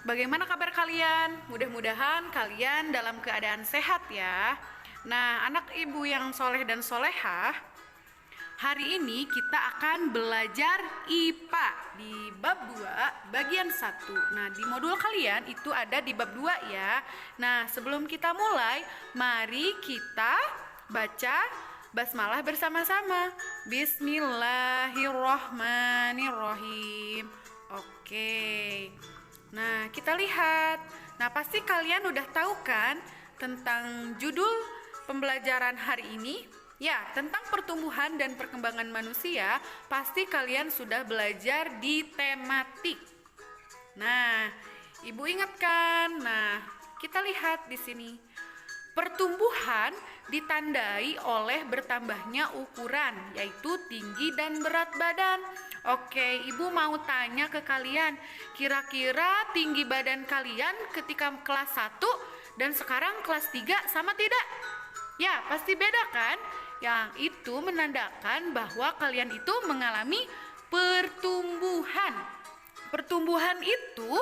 Bagaimana kabar kalian? Mudah-mudahan kalian dalam keadaan sehat ya. Nah, anak ibu yang soleh dan solehah, hari ini kita akan belajar IPA di bab 2 bagian 1. Nah, di modul kalian itu ada di bab 2 ya. Nah, sebelum kita mulai, mari kita baca basmalah bersama-sama. Bismillahirrohmanirrohim. Oke. Nah, kita lihat. Nah, pasti kalian udah tahu kan tentang judul pembelajaran hari ini? Ya, tentang pertumbuhan dan perkembangan manusia. Pasti kalian sudah belajar di tematik. Nah, Ibu ingatkan. Nah, kita lihat di sini. Pertumbuhan ditandai oleh bertambahnya ukuran, yaitu tinggi dan berat badan. Oke, Ibu mau tanya ke kalian, kira-kira tinggi badan kalian ketika kelas 1 dan sekarang kelas 3 sama tidak? Ya, pasti beda kan? Yang itu menandakan bahwa kalian itu mengalami pertumbuhan. Pertumbuhan itu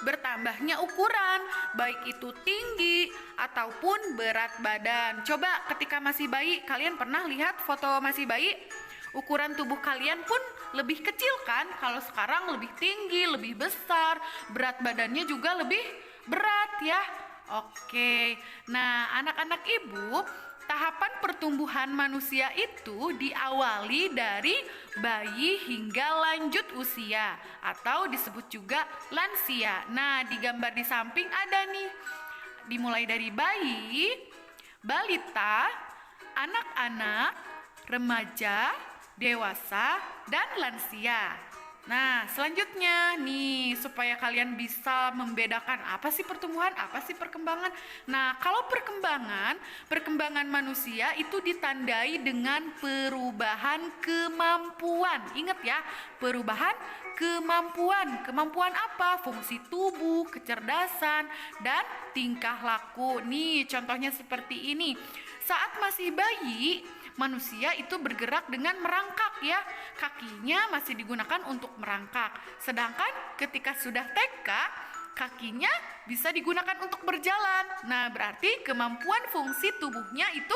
bertambahnya ukuran, baik itu tinggi ataupun berat badan. Coba ketika masih bayi, kalian pernah lihat foto masih bayi? Ukuran tubuh kalian pun lebih kecil kan? Kalau sekarang lebih tinggi, lebih besar, berat badannya juga lebih berat ya. Oke, nah anak-anak ibu, tahapan pertumbuhan manusia itu diawali dari bayi hingga lanjut usia atau disebut juga lansia. Nah, di gambar di samping ada nih, dimulai dari bayi, balita, anak-anak, remaja, dewasa, dan lansia. Nah, selanjutnya nih, supaya kalian bisa membedakan apa sih pertumbuhan, apa sih perkembangan. Nah, kalau perkembangan manusia itu ditandai dengan perubahan kemampuan. Ingat ya, perubahan kemampuan. Kemampuan apa? Fungsi tubuh, kecerdasan, dan tingkah laku. Nih, contohnya seperti ini. Saat masih bayi, manusia itu bergerak dengan merangkak ya. Kakinya masih digunakan untuk merangkak. Sedangkan ketika sudah TK, kakinya bisa digunakan untuk berjalan. Nah, berarti kemampuan fungsi tubuhnya itu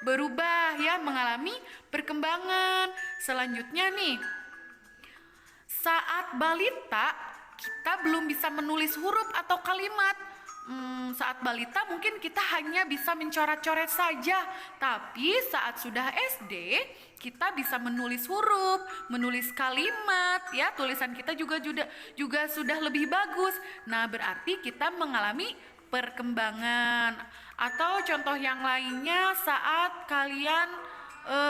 berubah ya, mengalami perkembangan. Selanjutnya nih, saat balita kita belum bisa menulis huruf atau kalimat. Saat balita mungkin kita hanya bisa mencoret-coret saja, tapi saat sudah SD kita bisa menulis huruf, menulis kalimat ya, tulisan kita juga sudah lebih bagus. Nah, berarti kita mengalami perkembangan. Atau contoh yang lainnya saat kalian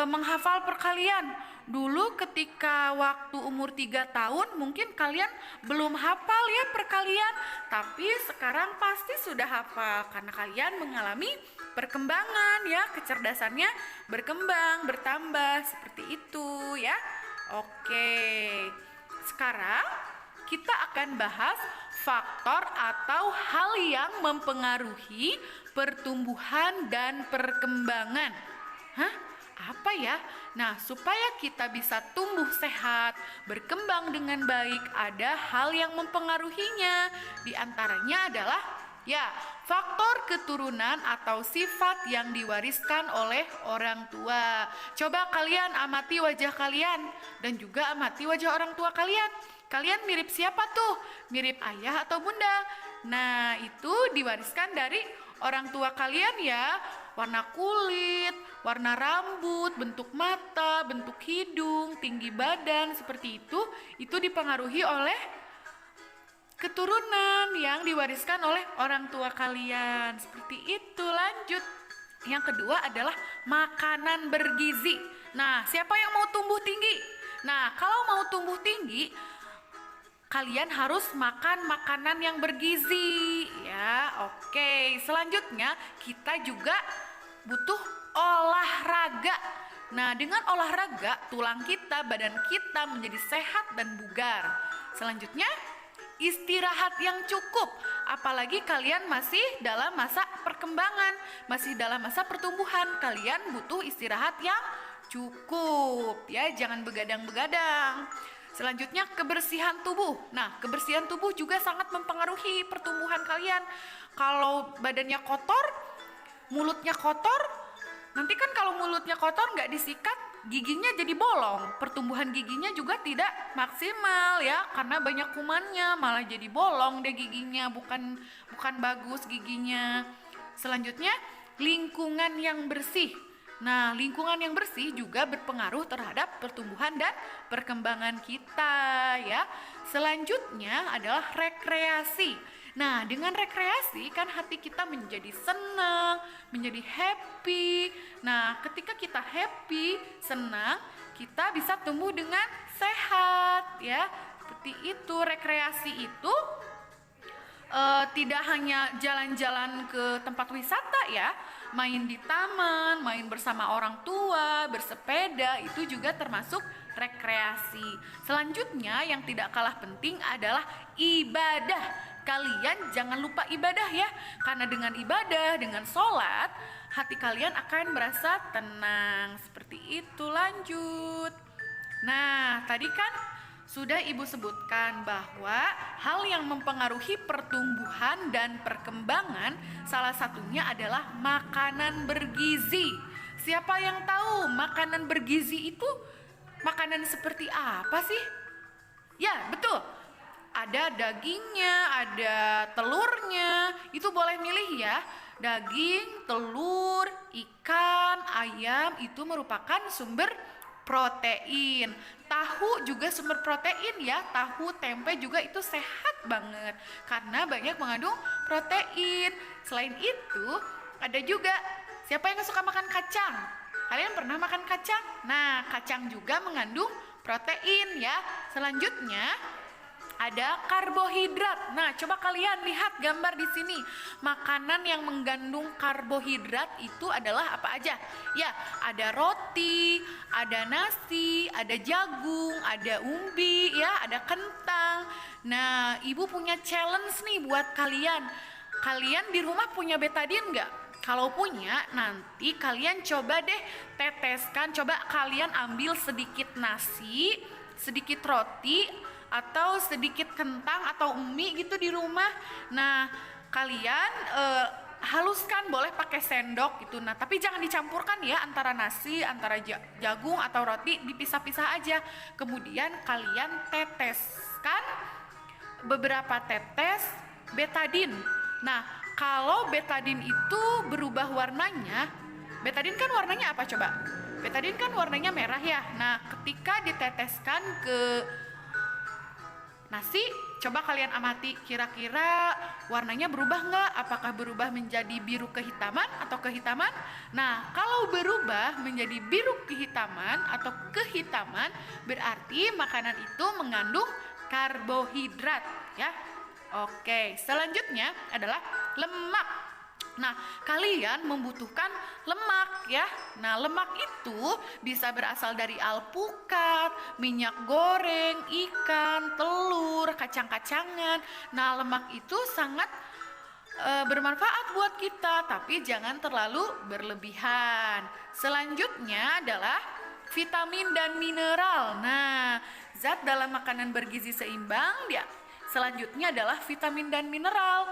menghafal perkalian. Dulu ketika waktu umur 3 tahun mungkin kalian belum hafal ya perkalian, tapi sekarang pasti sudah hafal karena kalian mengalami perkembangan ya, kecerdasannya berkembang, bertambah seperti itu ya. Oke. Sekarang kita akan bahas faktor atau hal yang mempengaruhi pertumbuhan dan perkembangan. Hah? Apa ya? Nah, supaya kita bisa tumbuh sehat, berkembang dengan baik, ada hal yang mempengaruhinya. Di antaranya adalah ya, faktor keturunan atau sifat yang diwariskan oleh orang tua. Coba kalian amati wajah kalian dan juga amati wajah orang tua kalian. Kalian mirip siapa tuh? Mirip ayah atau bunda? Nah, itu diwariskan dari orang tua kalian ya. Warna kulit, warna rambut, bentuk mata, bentuk hidung, tinggi badan, seperti itu dipengaruhi oleh keturunan yang diwariskan oleh orang tua kalian. Seperti itu. Lanjut. Yang kedua adalah makanan bergizi. Nah, siapa yang mau tumbuh tinggi? Nah, kalau mau tumbuh tinggi, kalian harus makan makanan yang bergizi ya. Oke, selanjutnya kita juga butuh olahraga. Nah, dengan olahraga tulang kita, badan kita menjadi sehat dan bugar. Selanjutnya, istirahat yang cukup. Apalagi kalian masih dalam masa perkembangan, masih dalam masa pertumbuhan, kalian butuh istirahat yang cukup ya, jangan begadang-begadang. Selanjutnya kebersihan tubuh. Nah, kebersihan tubuh juga sangat mempengaruhi pertumbuhan kalian. Kalau badannya kotor, mulutnya kotor, nanti kan kalau mulutnya kotor nggak disikat, giginya jadi bolong. Pertumbuhan giginya juga tidak maksimal ya, karena banyak kumannya, malah jadi bolong deh giginya, bukan bagus giginya. Selanjutnya, lingkungan yang bersih. Nah, lingkungan yang bersih juga berpengaruh terhadap pertumbuhan dan perkembangan kita ya. Selanjutnya adalah rekreasi. Nah, dengan rekreasi kan hati kita menjadi senang, menjadi happy. Nah, ketika kita happy, senang, kita bisa tumbuh dengan sehat ya. Seperti itu, rekreasi itu tidak hanya jalan-jalan ke tempat wisata ya, main di taman, main bersama orang tua, bersepeda, itu juga termasuk rekreasi. Selanjutnya yang tidak kalah penting adalah ibadah. Kalian jangan lupa ibadah ya, karena dengan ibadah, dengan sholat, hati kalian akan merasa tenang. Seperti itu, lanjut. Nah, tadi kan sudah Ibu sebutkan bahwa hal yang mempengaruhi pertumbuhan dan perkembangan salah satunya adalah makanan bergizi. Siapa yang tahu makanan bergizi itu makanan seperti apa sih? Ya, betul. Ada dagingnya, ada telurnya. Itu boleh milih ya. Daging, telur, ikan, ayam itu merupakan sumber protein. Tahu juga sumber protein ya. Tahu, tempe juga itu sehat banget karena banyak mengandung protein. Selain itu, ada juga siapa yang suka makan kacang? Kalian pernah makan kacang? Nah, kacang juga mengandung protein ya. Selanjutnya ada karbohidrat. Nah, coba kalian lihat gambar di sini. Makanan yang mengandung karbohidrat itu adalah apa aja? Ya, ada roti, ada nasi, ada jagung, ada umbi, ya, ada kentang. Nah, Ibu punya challenge nih buat kalian. Kalian di rumah punya betadine nggak? Kalau punya, nanti kalian coba deh teteskan. Coba kalian ambil sedikit nasi, sedikit roti, atau sedikit kentang atau mie gitu di rumah. Nah, kalian haluskan, boleh pakai sendok gitu. Nah, tapi jangan dicampurkan ya antara nasi, antara jagung atau roti, dipisah-pisah aja. Kemudian kalian teteskan beberapa tetes betadine. Nah, kalau betadine itu berubah warnanya, betadine kan warnanya apa coba? Betadine kan warnanya merah ya. Nah, ketika diteteskan ke nasi, coba kalian amati kira-kira warnanya berubah nggak? Apakah berubah menjadi biru kehitaman atau kehitaman? Nah, kalau berubah menjadi biru kehitaman atau kehitaman, berarti makanan itu mengandung karbohidrat ya. Oke, selanjutnya adalah lemak. Nah, kalian membutuhkan lemak ya. Nah, lemak itu bisa berasal dari alpukat, minyak goreng, ikan, telur, kacang-kacangan. Nah, lemak itu sangat bermanfaat buat kita, tapi jangan terlalu berlebihan. Selanjutnya adalah vitamin dan mineral. Nah, zat dalam makanan bergizi seimbang dia. Selanjutnya adalah vitamin dan mineral.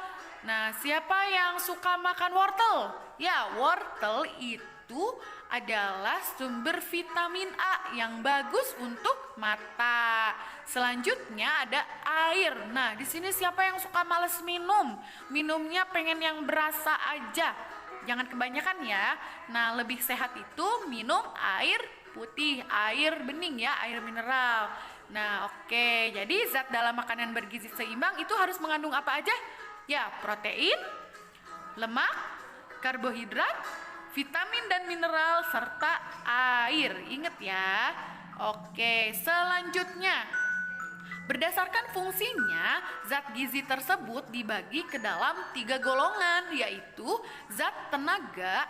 Nah, siapa yang suka makan wortel? Ya, wortel itu adalah sumber vitamin A yang bagus untuk mata. Selanjutnya ada air. Nah, di sini siapa yang suka males minum? Minumnya pengen yang berasa aja. Jangan kebanyakan ya. Nah, lebih sehat itu minum air putih, air bening ya, air mineral. Nah, oke. Jadi zat dalam makanan bergizi seimbang itu harus mengandung apa aja? Ya, protein, lemak, karbohidrat, vitamin dan mineral, serta air. Ingat ya. Oke, selanjutnya. Berdasarkan fungsinya, zat gizi tersebut dibagi ke dalam 3 golongan, yaitu zat tenaga,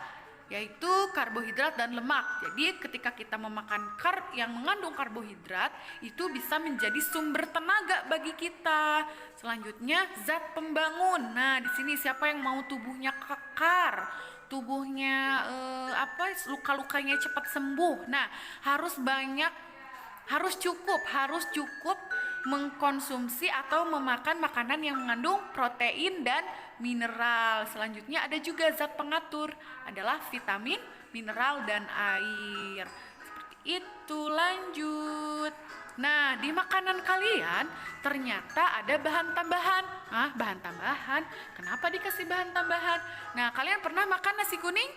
yaitu karbohidrat dan lemak. Jadi ketika kita memakan karb yang mengandung karbohidrat, itu bisa menjadi sumber tenaga bagi kita. Selanjutnya zat pembangun. Nah, di sini siapa yang mau tubuhnya kekar, tubuhnya luka-lukanya cepat sembuh. Nah, harus banyak harus cukup mengkonsumsi atau memakan makanan yang mengandung protein dan mineral. Selanjutnya ada juga zat pengatur, adalah vitamin, mineral, dan air. Seperti itu, lanjut. Nah, di makanan kalian ternyata ada bahan tambahan. Bahan tambahan? Kenapa dikasih bahan tambahan? Nah, kalian pernah makan nasi kuning?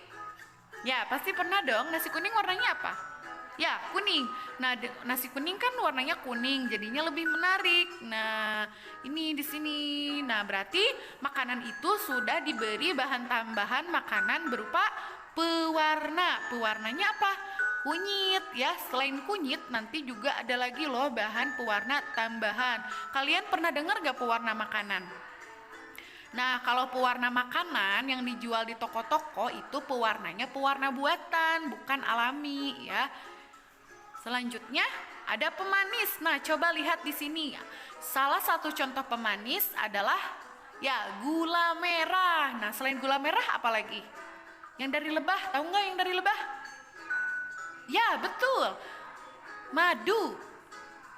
Ya, pasti pernah dong. Nasi kuning warnanya apa? Ya, kuning. Nah, nasi kuning kan warnanya kuning, jadinya lebih menarik. Nah, ini di sini. Nah, berarti makanan itu sudah diberi bahan tambahan makanan berupa pewarna. Pewarnanya apa? Kunyit ya. Selain kunyit, nanti juga ada lagi loh bahan pewarna tambahan. Kalian pernah dengar gak pewarna makanan? Nah, kalau pewarna makanan yang dijual di toko-toko itu pewarnanya pewarna buatan, bukan alami ya. Selanjutnya ada pemanis. Nah, coba lihat di sini ya. Salah satu contoh pemanis adalah ya gula merah. Nah, selain gula merah apa lagi? Yang dari lebah, tahu nggak yang dari lebah? Ya, betul. Madu.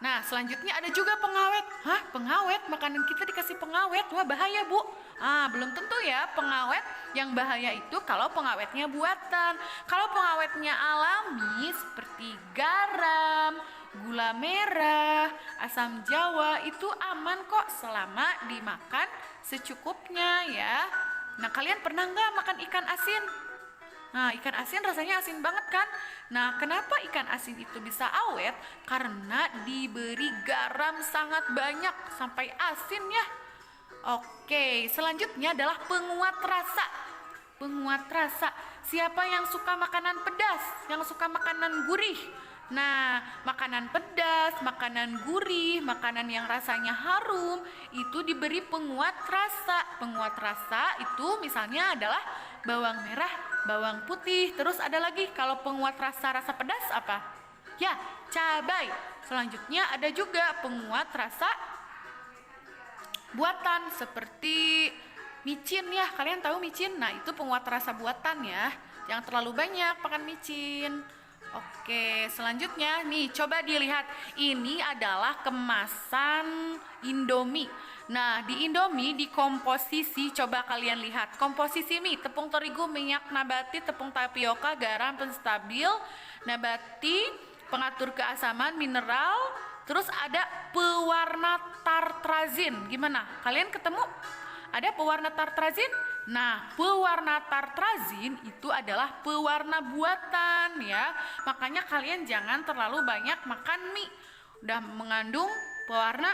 Nah, selanjutnya ada juga pengawet. Pengawet? Makanan kita dikasih pengawet. Wah, bahaya, Bu. Belum tentu ya pengawet. Yang bahaya itu kalau pengawetnya buatan. Kalau pengawetnya alami seperti garam, gula merah, asam jawa itu aman kok selama dimakan secukupnya ya. Nah, kalian pernah nggak makan ikan asin? Nah, ikan asin rasanya asin banget kan? Nah, kenapa ikan asin itu bisa awet? Karena diberi garam sangat banyak sampai asin ya. Oke, selanjutnya adalah penguat rasa. Penguat rasa. Siapa yang suka makanan pedas? Yang suka makanan gurih? Nah, makanan pedas, makanan gurih, makanan yang rasanya harum itu diberi penguat rasa. Penguat rasa itu misalnya adalah bawang merah, bawang putih. Terus ada lagi kalau penguat rasa pedas apa? Ya, cabai. Selanjutnya ada juga penguat rasa buatan seperti micin ya. Kalian tahu micin? Nah, itu penguat rasa buatan ya. Jangan terlalu banyak makan micin. Oke, selanjutnya nih coba dilihat. Ini adalah kemasan Indomie. Nah, di Indomie di komposisi coba kalian lihat. Komposisi mie, tepung terigu, minyak nabati, tepung tapioka, garam penstabil nabati, pengatur keasaman, mineral, terus ada pewarna tartrazin. Gimana? Kalian ketemu? Ada pewarna tartrazin? Nah, pewarna tartrazin itu adalah pewarna buatan ya. Makanya kalian jangan terlalu banyak makan mie. Udah mengandung pewarna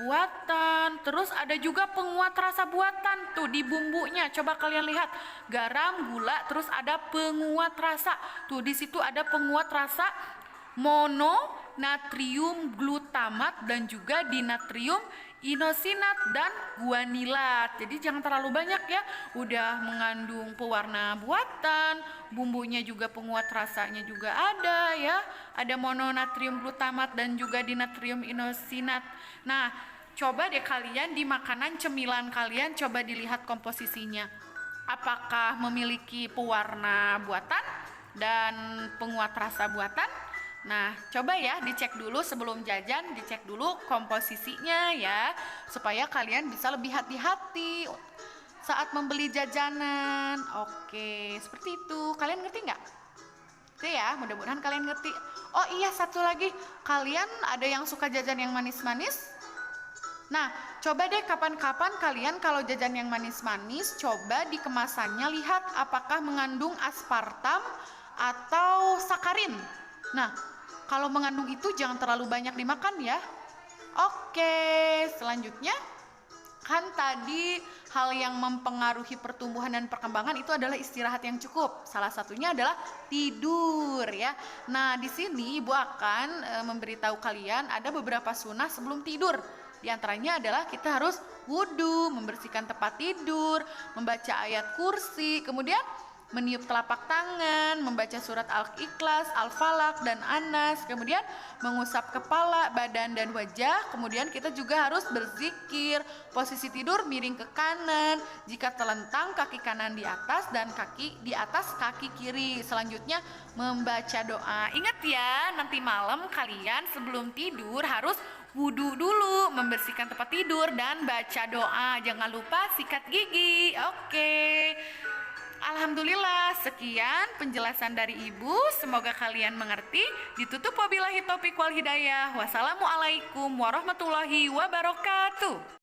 buatan. Terus ada juga penguat rasa buatan tuh di bumbunya. Coba kalian lihat, garam, gula, terus ada penguat rasa. Tuh di situ ada penguat rasa mono, natrium glutamat dan juga dinatrium inosinat dan guanilat. Jadi jangan terlalu banyak ya. Udah mengandung pewarna buatan, bumbunya juga penguat rasanya juga ada ya. Ada mononatrium glutamat dan juga dinatrium inosinat. Nah, coba deh kalian di makanan cemilan kalian coba dilihat komposisinya. Apakah memiliki pewarna buatan dan penguat rasa buatan? Nah, coba ya dicek dulu sebelum jajan, dicek dulu komposisinya ya, supaya kalian bisa lebih hati-hati saat membeli jajanan. Oke, seperti itu. Kalian ngerti nggak? Itu ya, mudah-mudahan kalian ngerti. Oh iya, satu lagi. Kalian ada yang suka jajan yang manis-manis? Nah, coba deh kapan-kapan kalian kalau jajan yang manis-manis, coba di kemasannya lihat apakah mengandung aspartam atau sakarin. Nah, kalau mengandung itu jangan terlalu banyak dimakan ya. Oke, selanjutnya kan tadi hal yang mempengaruhi pertumbuhan dan perkembangan itu adalah istirahat yang cukup. Salah satunya adalah tidur ya. Nah, di sini Ibu akan memberitahu kalian ada beberapa sunnah sebelum tidur. Di antaranya adalah kita harus wudhu, membersihkan tempat tidur, membaca ayat kursi, kemudian meniup telapak tangan, membaca surat Al-Ikhlas, Al-Falaq, dan Anas, kemudian mengusap kepala, badan, dan wajah. Kemudian kita juga harus berzikir, posisi tidur miring ke kanan, jika terlentang kaki kanan di atas dan kaki di atas kaki kiri. Selanjutnya membaca doa. Ingat ya, nanti malam kalian sebelum tidur harus wudhu dulu, membersihkan tempat tidur, dan baca doa. Jangan lupa sikat gigi. Oke. Alhamdulillah, sekian penjelasan dari Ibu. Semoga kalian mengerti. Ditutup wabillahi taufiq wal hidayah. Wassalamualaikum warahmatullahi wabarakatuh.